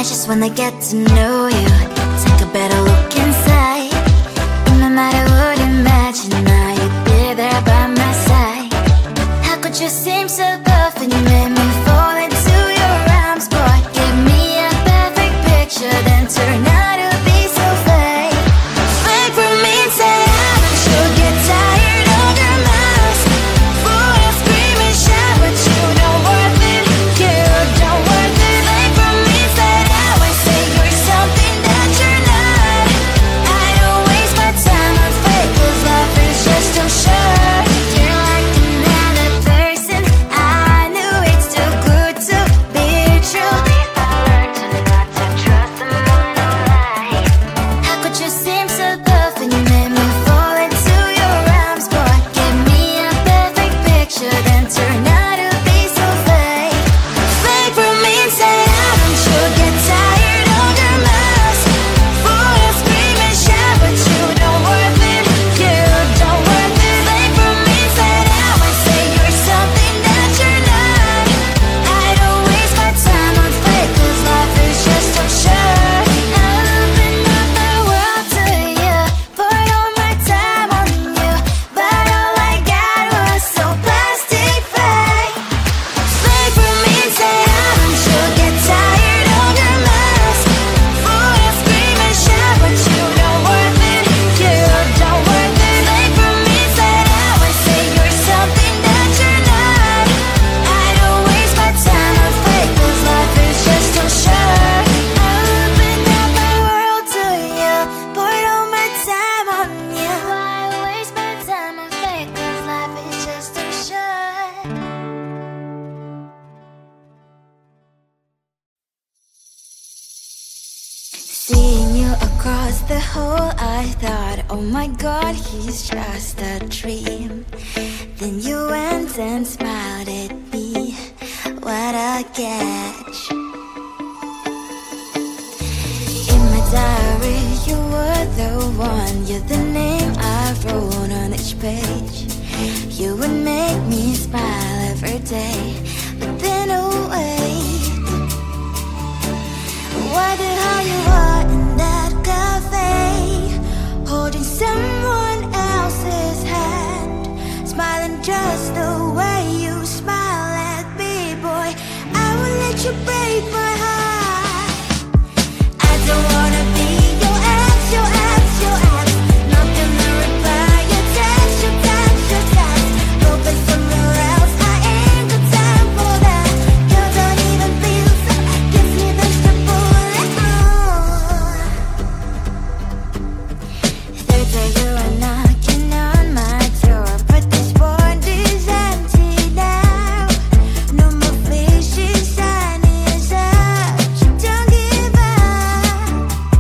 just wanna get to know you, take a better look inside. No matter what, imagine now you'd be there by my side. How could you seem so perfect? You made me fall into your arms, boy. Give me a perfect picture, then turn out to be so fake. Fake for me, say I should get tired of your mouth. Full of scream and shout, but you don't worth it. You don't worth it. Fake for me, say I would say you're something that you're not. I don't waste my time on fake, 'cause life is just too short. You're like another person. I knew it's too good to be true. I learned to not to trust someone who lies. How could you seem so perfect? You made me fall into your arms, boy. Give me a perfect picture, then turn out to be so fake. Fake for me, say I should get tired of your mouth. Full of scream and shout, but you don't worth it. You don't worth it. Fake for me, say I would say you're something that you're not. I don't waste my time on fake, 'cause life is just too short. I open up my world to you, poured all my time on you, but all I got was so plastic fake. Fake for me, say I should get tired of your mouth. Full of scream and shout, but you don't worth it. You don't worth it. Fake for me, say I would say you're something that you're not. I don't waste my time on fake, 'cause life is just too short. I open up my world to you, poured all my time on you. Why waste my time on fake, 'cause life is just too short. Seeing you across the hall, I thought, oh my God, he's just a dream. Then you went and smiled at me. What a catch. In my diary, you were the one. You're the name I wrote on each page. You would make me smile every day. But then, oh wait, wonder how you are in that cafe, holding someone else's hand, smiling just the way you smile at me, boy. I will let you break my heart. I don't wanna be your ex, your ex, your ex. Not gonna reply your text, your text, your text. Hoping somewhere else, I ain't got time for that. You don't even feel so, gives me vegetable. Third day you are knocking on my door, but this board is empty now. No more faces, sign is up. You don't give up.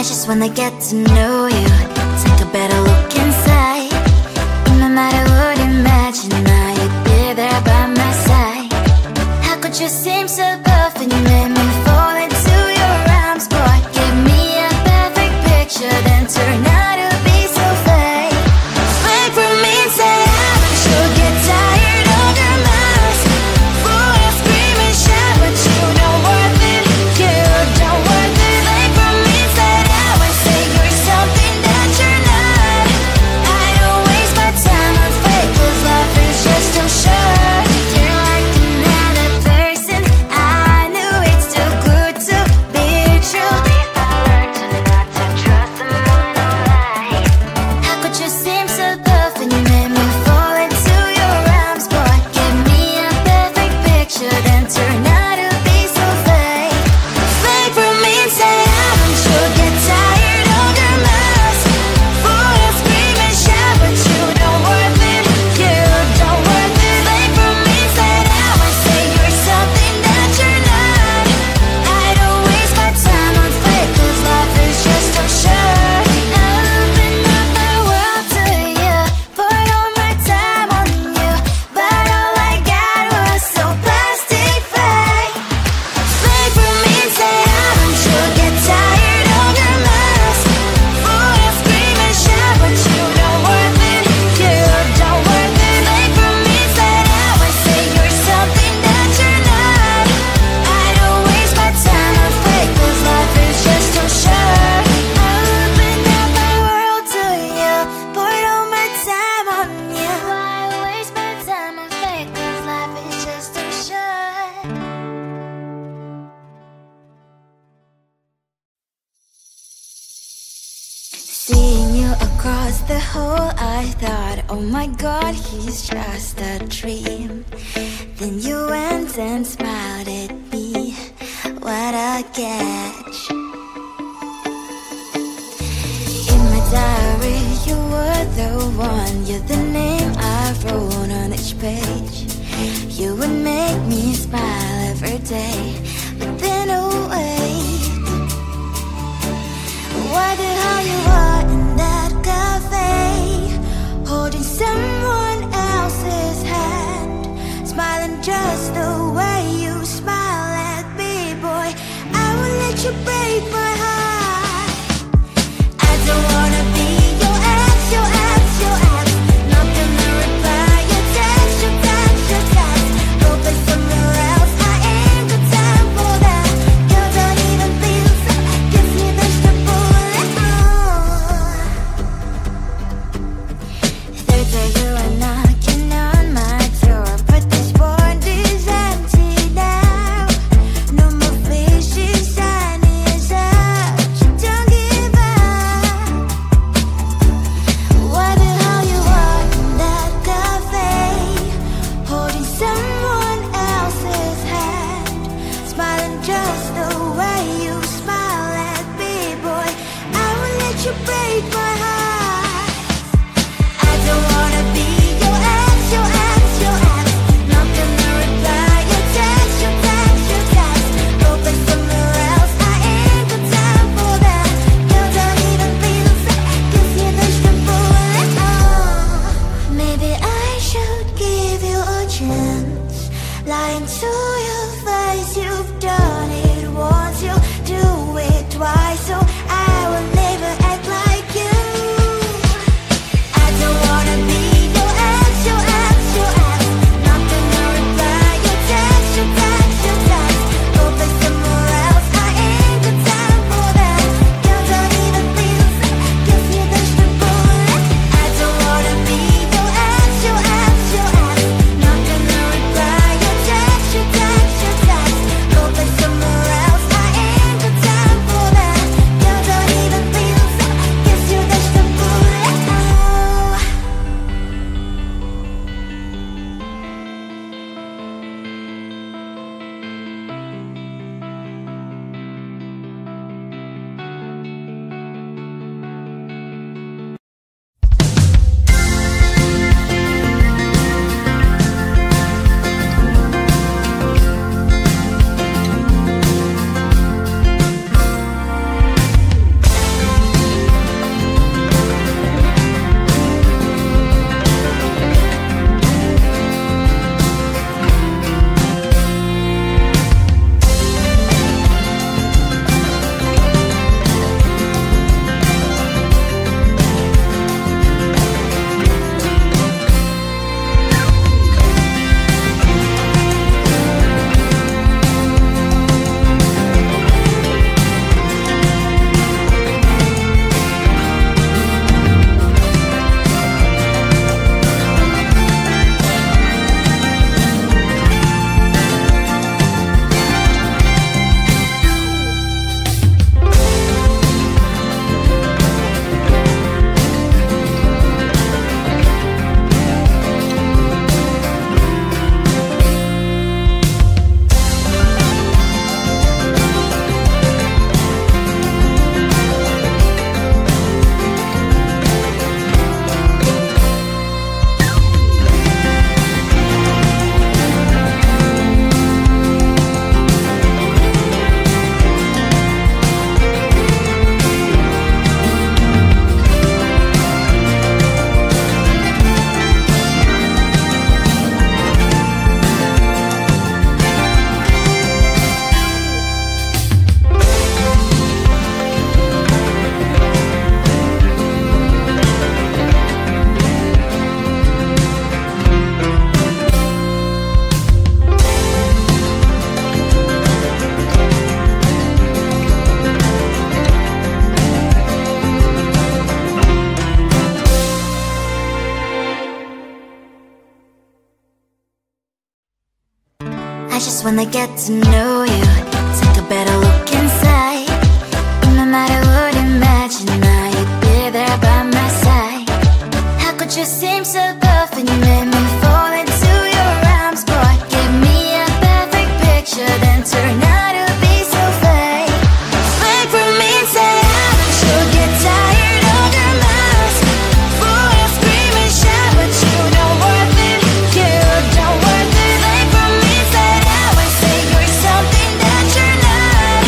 just wanna get to know you, take a better look inside. No matter what, imagine now you'd be there by my side. How could you seem so perfect? You made me fall into your arms, boy. Give me a perfect picture, then turn out to be so fake. Fake from me, say I'm sure get tired of your mouth. Full of scream and shout, but you don't worth it. You don't worth it. Fake from me, say I would say you're something that you're not. I don't waste my time on fake, 'cause life is just too short. You're like another person. I knew it's too good to be true. I learned to not to trust someone no lie. How could you seem so perfect? You made me fall into your arms, boy. Give me a perfect picture, then turn out to be so fake. Fake from me and say I'm sure get tired of your mouth. Full of scream and shout, but you don't worth it. You don't worth it. Fake from me, say I would say you're something that you're not. I don't waste my time on fake, 'cause life is just too short. I open up my world to you, put all my time on you, but all I got was so plastic fake. Fake from me and say I'm sure get tired of your mouth. Full of scream and shout, but you don't worth it. You don't worth it. Fake from me, say I would say you're something that you're not. I don't waste my time on fake, 'cause life is just too short. I open up my world to you, put all my time on you. Why waste my time on fake, 'cause life is just too short. Seeing you across the hall, I thought, oh my god, he's just a dream. Then you went and smiled at me, what a catch. In my diary, you were the one, you're the name I wrote on each page. You would make me smile every day, but then oh wait, wonder how you are in that cafe, holding someone else's hand, smiling just the way you smile at me, boy. I will let you break my heart. I don't wanna be your ex, your ex, your ex. Not I just wanna get to know you, take a better look inside. No matter what, imagine now you'd be there by my side. How could you seem so perfect? You made me fall into your arms, boy. Give me a perfect picture, then turn out to be so fake. Fake for me, say you'll get tired of your mask. Boy, I scream and shout, but you don't worth it. You don't worth it. Fake for me, say you're something that you're not.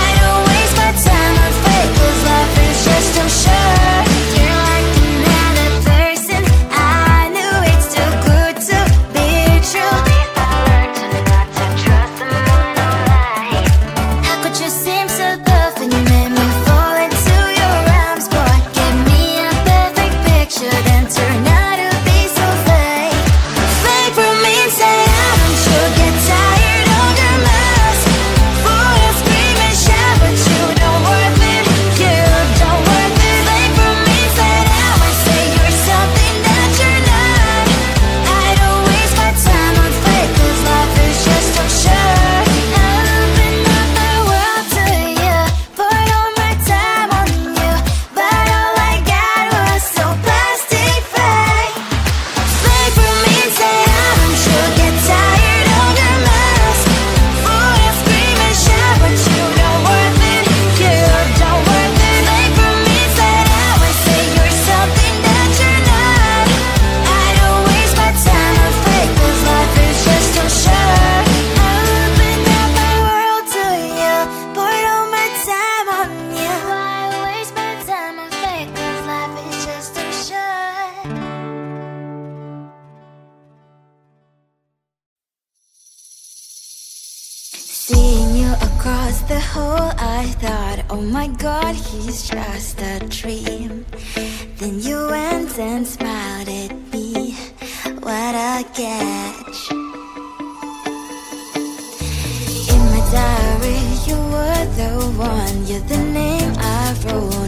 I don't waste my time on fake, 'cause life is just too short. You're like another person. I knew it's too good to be true. I learned to not to trust someone who lies. How could you seem so perfect? You made me fall into your arms, boy. Give me a perfect picture, then turn out to be so fake. Fake for me, say don't you get tired of your mask? Boy, I scream and shout, but you don't worth it. You don't worth it. Fake for me, say you're something that you're not. I don't waste my time on fake, 'cause life is just too short. Open up the world to you, put all my time on you, but all I got was so plastic fake. Fake for me, say don't you get tired of your mask? Boy, I scream and shout, but you don't worth it. You don't worth it. Fake for me, say you're something that you're not. I don't waste my time on fake, 'cause life is just too short. Open up my world to you, put all my time on you. Why waste my time on fake, 'cause life is just too short. Seeing you across the hall, I thought, oh my God, he's just a dream. Then you went and smiled at me. What a catch. In my diary, you were the one. You're the name I wrote